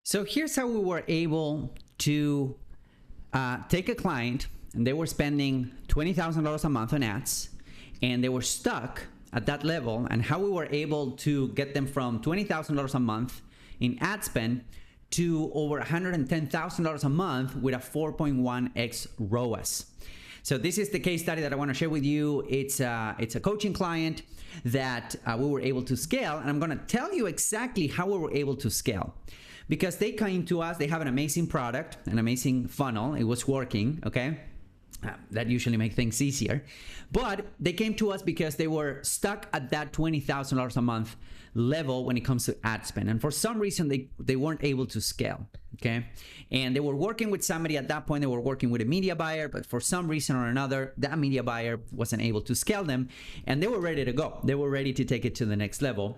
So here's how we were able to take a client, and they were spending $20,000 a month on ads, and they were stuck at that level, and how we were able to get them from $20,000 a month in ad spend to over $110,000 a month with a 4.1x ROAS. So this is the case study that I want to share with you. It's a coaching client that we were able to scale, and I'm going to tell you exactly how we were able to scale. Because they came to us, they have an amazing product, an amazing funnel. It was working, okay? That usually makes things easier. But they came to us because they were stuck at that $20,000 a month level when it comes to ad spend. And for some reason, they weren't able to scale, okay? And they were working with somebody at that point. They were working with a media buyer, but for some reason or another, that media buyer wasn't able to scale them. And they were ready to go. They were ready to take it to the next level.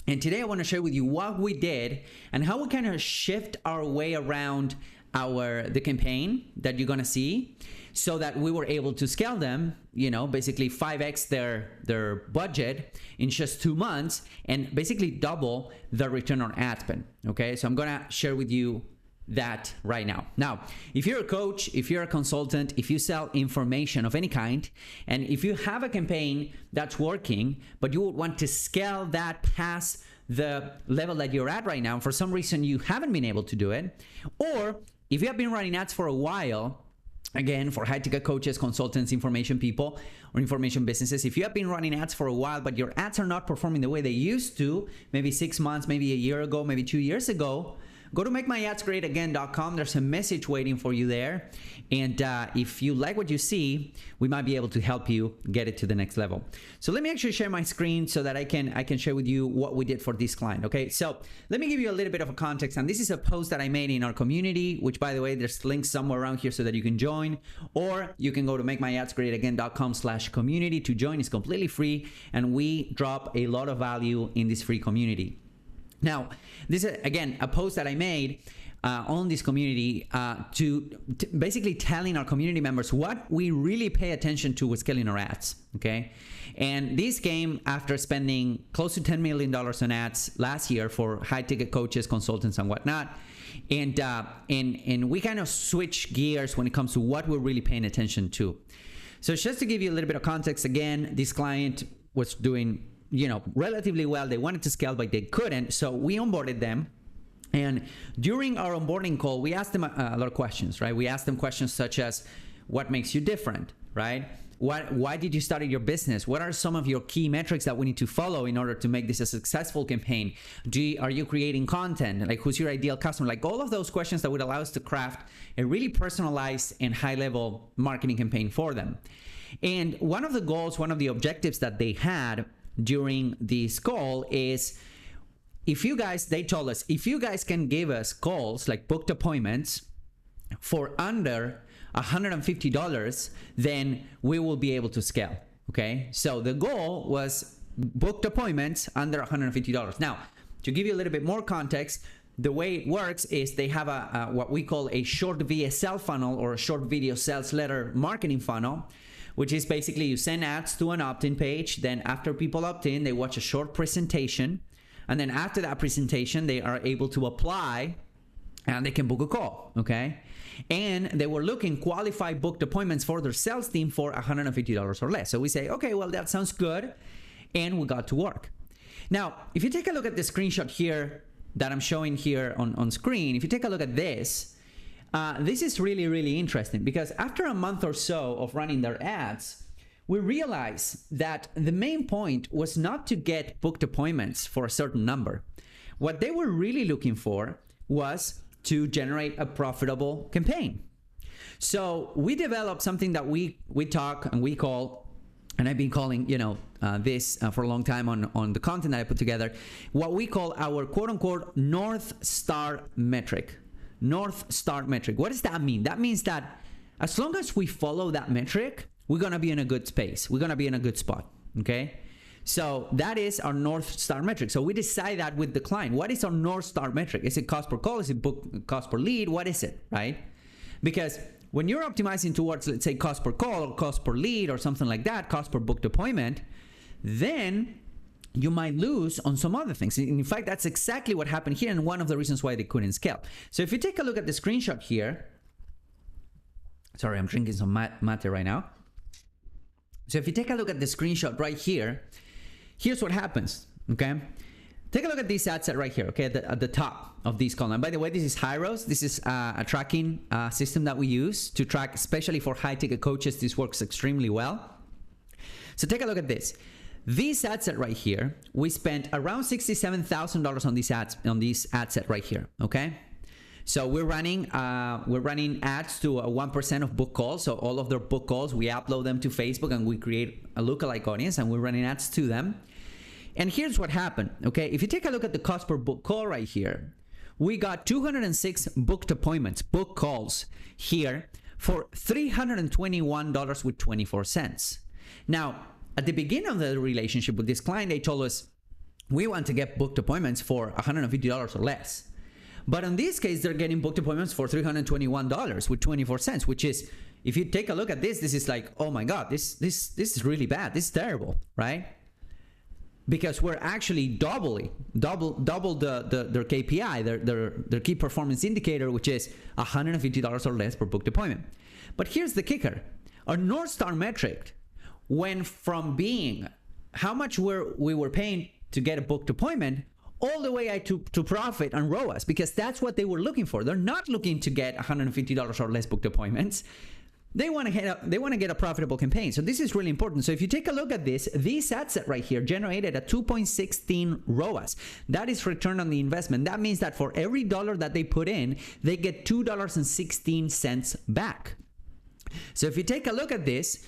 And today I want to share with you what we did and how we kind of shift our way around the campaign that you're going to see so that we were able to scale them, basically 5x their budget in just 2 months and basically double the return on ad spend. Okay, so I'm going to share with you that right now. Now, if you're a coach, if you're a consultant, if you sell information of any kind, and if you have a campaign that's working, but you would want to scale that past the level that you're at right now, for some reason you haven't been able to do it, or if you have been running ads for a while, again, for high-ticket coaches, consultants, information people, or information businesses, if you have been running ads for a while, but your ads are not performing the way they used to, maybe 6 months, maybe a year ago, maybe 2 years ago, go to makemyadsgreatagain.com. There's a message waiting for you there. And if you like what you see, we might be able to help you get it to the next level. So let me actually share my screen so that I can share with you what we did for this client. Okay, so let me give you a little bit of a context. And this is a post that I made in our community, which, by the way, there's links somewhere around here so that you can join, or you can go to makemyadsgreatagain.com/community to join. It's completely free, and we drop a lot of value in this free community. Now, this is, again, a post that I made on this community to basically telling our community members what we really pay attention to with scaling our ads, okay? And this came after spending close to $10 million on ads last year for high-ticket coaches, consultants, and whatnot. And we kind of switch gears when it comes to what we're really paying attention to. So just to give you a little bit of context, again, this client was doing relatively well. They wanted to scale, but they couldn't. So we onboarded them. And during our onboarding call, we asked them a lot of questions, right? We asked them questions such as, what makes you different, right? Why did you start your business? What are some of your key metrics that we need to follow in order to make this a successful campaign? Are you creating content? Like, who's your ideal customer? Like, all of those questions that would allow us to craft a really personalized and high-level marketing campaign for them. And one of the goals, one of the objectives that they had during this call is, they told us, if you guys can give us calls, like booked appointments for under $150, then we will be able to scale, okay? So the goal was booked appointments under $150. Now, to give you a little bit more context, the way it works is they have what we call a short VSL funnel, or a short video sales letter marketing funnel, which is basically you send ads to an opt-in page. Then after people opt in, they watch a short presentation. And then after that presentation, they are able to apply and they can book a call, okay? And they were looking qualified booked appointments for their sales team for $150 or less. So we say, okay, well, that sounds good. And we got to work. Now, if you take a look at the screenshot here that I'm showing here on screen, if you take a look at this, this is really, really interesting, because after a month or so of running their ads, we realized that the main point was not to get booked appointments for a certain number. What they were really looking for was to generate a profitable campaign. So we developed something that we talk and we call, and I've been calling this for a long time on the content that I put together, what we call our quote-unquote North Star metric. North Star metric. What does that mean? That means that as long as we follow that metric, we're going to be in a good space. We're going to be in a good spot, okay? So that is our North Star metric. So we decide that with the client. What is our North Star metric? Is it cost per call? Is it cost per lead? What is it, right? Because when you're optimizing towards, let's say, cost per call or cost per lead or something like that, cost per booked appointment, then you might lose on some other things. In fact, that's exactly what happened here, and one of the reasons why they couldn't scale. So if you take a look at the screenshot here, sorry, I'm drinking some mate right now. So if you take a look at the screenshot right here, here's what happens, okay? Take a look at these ad set right here, okay, at the top of these columns. By the way, this is ROAS. This is a tracking system that we use to track, especially for high-ticket coaches. This works extremely well. So take a look at this. These ad set right here, we spent around $67,000 on these ad set right here, okay? So we're running ads to 1% of book calls. So all of their book calls, we upload them to Facebook and we create a lookalike audience and we're running ads to them. And here's what happened, okay? If you take a look at the cost per book call right here, we got 206 booked appointments, book calls here for $321.24. Now, at the beginning of the relationship with this client, they told us, we want to get booked appointments for $150 or less. But in this case, they're getting booked appointments for $321.24, which is, if you take a look at this, this is like, oh my God, this is really bad. This is terrible, right? Because we're actually double their KPI, their key performance indicator, which is $150 or less per booked appointment. But here's the kicker. Our North Star metric went from being how much we were paying to get a booked appointment all the way to profit on ROAS, because that's what they were looking for. They're not looking to get $150 or less booked appointments. They want to get a profitable campaign. So this is really important. So if you take a look at this, these ad set right here generated a 2.16 ROAS. That is return on the investment. That means that for every dollar that they put in, they get $2.16 back. So if you take a look at this,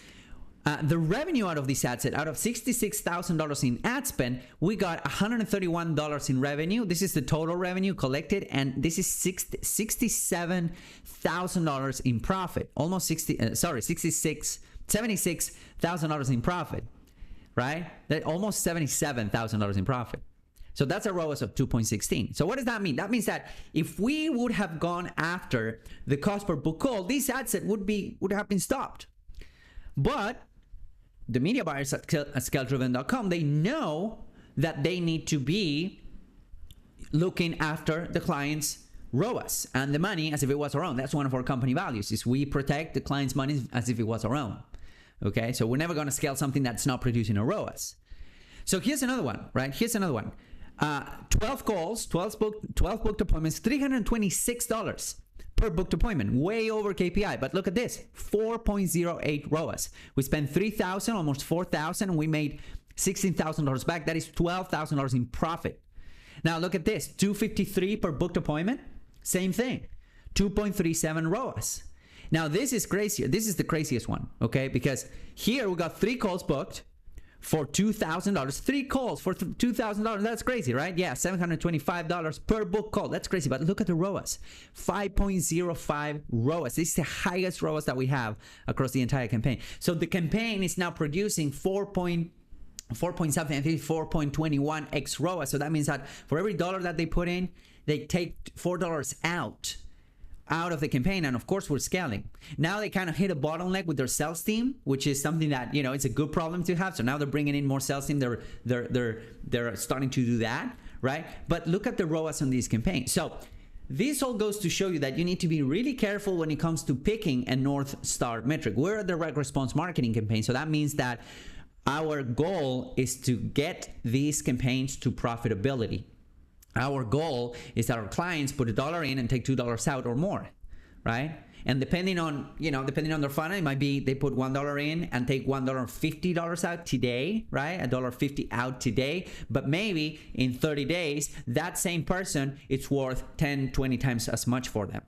the revenue out of this ad set, out of $66,000 in ad spend, we got $131 in revenue. This is the total revenue collected, and this is $76,000 in profit. Almost $76,000 in profit, right? Almost $77,000 in profit. So that's a ROAS of 2.16. So what does that mean? That means that if we would have gone after the cost per book call, this ad set would have been stopped. But the media buyers at scale-driven.com, they know that they need to be looking after the client's ROAS and the money as if it was our own. That's one of our company values, is we protect the client's money as if it was our own. Okay, so we're never going to scale something that's not producing a ROAS. So here's another one, right? Here's another one. 12 calls, 12 booked appointments, $326 per booked appointment, way over KPI. But look at this, 4.08 ROAS. We spent $3,000, almost $4,000, and we made $16,000 back. That is $12,000 in profit. Now look at this, $253 per booked appointment, same thing, 2.37 ROAS. Now this is crazier. This is the craziest one, okay? Because here we got 3 calls booked for $2,000, 3 calls for $2,000. That's crazy, right? Yeah, $725 per book call. That's crazy. But look at the ROAS, 5.05 ROAS. This is the highest ROAS that we have across the entire campaign. So the campaign is now producing 4.21x ROAS. So that means that for every dollar that they put in, they take $4 out of the campaign, and of course we're scaling. Now they kind of hit a bottleneck with their sales team, which is something that, you know, it's a good problem to have. So now they're bringing in more sales team. They're starting to do that, right? But look at the ROAS on these campaigns. So this all goes to show you that you need to be really careful when it comes to picking a North Star metric. We're a direct response marketing campaign, so that means that our goal is to get these campaigns to profitability. Our goal is that our clients put $1 in and take $2 out or more, right? And depending on their funnel, it might be they put $1 in and take $1.50 out today, right? $1.50 out today. But maybe in 30 days, that same person, it's worth 10, 20 times as much for them.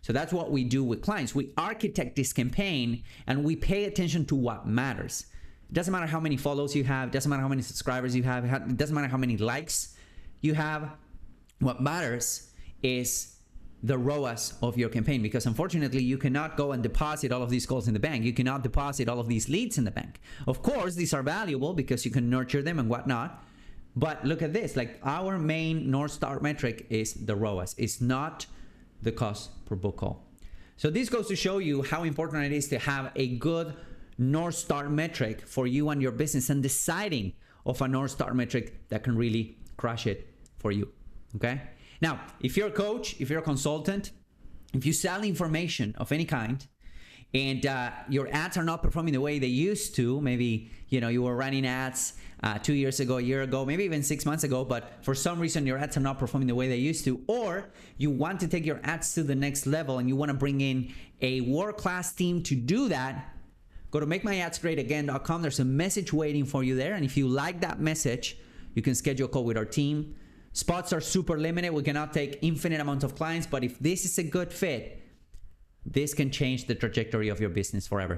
So that's what we do with clients. We architect this campaign and we pay attention to what matters. It doesn't matter how many follows you have. It doesn't matter how many subscribers you have. It doesn't matter how many likes you have. What matters is the ROAS of your campaign, because unfortunately you cannot go and deposit all of these calls in the bank. You cannot deposit all of these leads in the bank. Of course, these are valuable because you can nurture them and whatnot. But look at this, like our main North Star metric is the ROAS. It's not the cost per book call. So this goes to show you how important it is to have a good North Star metric for you and your business, and deciding of a North Star metric that can really crush it for you, okay? Now, if you're a coach, if you're a consultant, if you sell information of any kind, and your ads are not performing the way they used to, maybe you were running ads 2 years ago, a year ago, maybe even 6 months ago, but for some reason your ads are not performing the way they used to, or you want to take your ads to the next level and you want to bring in a world-class team to do that, go to makemyadsgreatagain.com. There's a message waiting for you there, and if you like that message, you can schedule a call with our team. Spots are super limited. We cannot take infinite amounts of clients, but if this is a good fit, this can change the trajectory of your business forever.